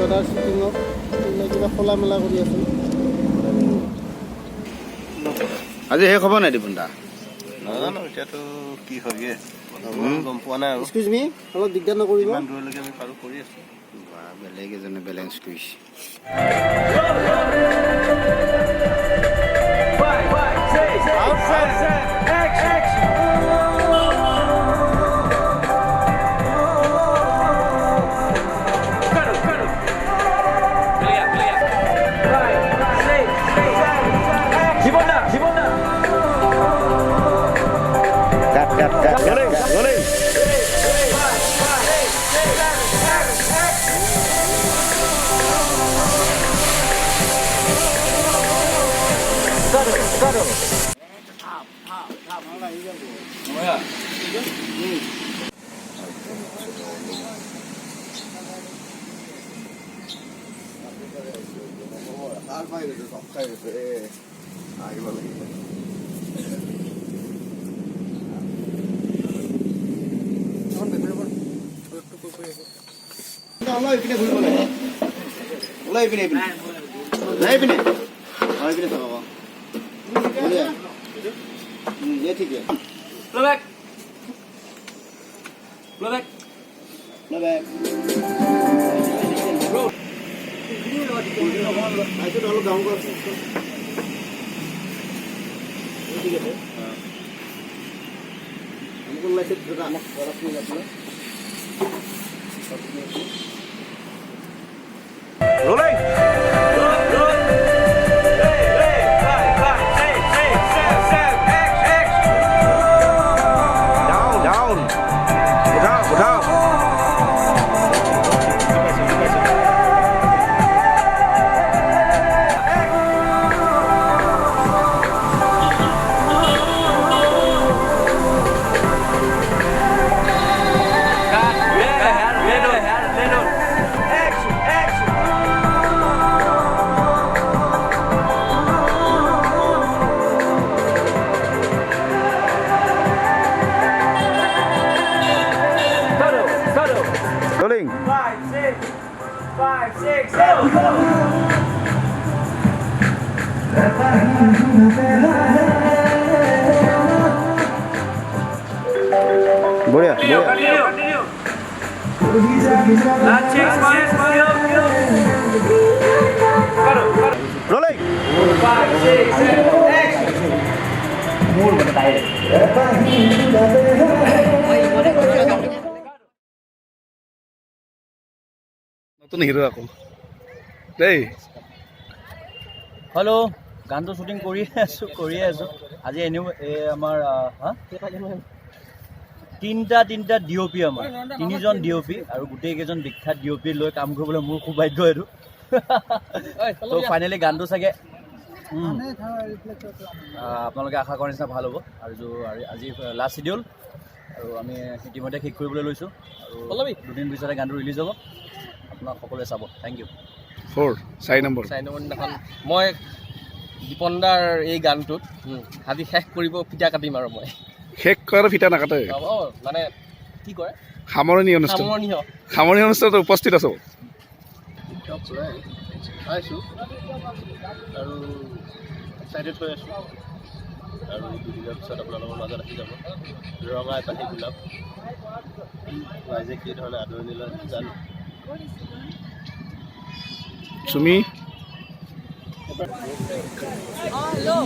Broiler শ্বুটিঙত কিবা খোলা মেলা কৰি আছোঁ। আজি শেষ হ'ব নাই দীপন দা? নাজানো এতিয়াতো কি হয়গে গম পোৱা নাই আৰু এক্সকিউজ মি, অলপ দিগদাৰ নকৰিব। ইমান দূৰলৈকে আমি পাৰো কৰি আছো। বেলেগ এজনে বেলেঞ্চ কৰিছে। বঢ়িয়া ৰোলিং নতুন হিৰো আকৌ দেই। হেল্ল', গানটো শ্বুটিং কৰিয়ে আছোঁ আজি এনেও আমাৰ তিনিটা DOP আমাৰ তিনিজন DOP আৰু গোটেইকেইজন বিখ্যাত DOP লৈ কাম কৰিবলৈ মোৰ সৌভাগ্য এইটো। তো ফাইনেলি গানটো চাগে আপোনালোকে আশা কৰাৰ নিচিনা ভাল হ'ব আৰু আজি লাষ্ট শিডিউল আৰু আমি ইতিমধ্যে শেষ কৰিবলৈ লৈছোঁ আৰু দুদিন পিছতে গানটো ৰিলিজ হ'ব। আপোনাক সকলোৱে চাব। Thank U. 4 নম্বৰ দিনাখন মই দীপন দাৰ এই গানটোত আজি শেষ কৰিব ফিটা কাটিম আৰু মই শেষ কৰাৰ ফিটা নাকাটে মানে কি কৰে সামৰণি অনুষ্ঠানত উপস্থিত আছো আছোঁ আৰু এক্সাইটেড হৈ আছোঁ আৰু দুদিনৰ পিছত আপোনালোকৰ মাজত আহি যাব ৰঙা এপাহি গোলাপ ৰাইজে কি ধৰণে আদৰণি লয় জানো। চুমি hello.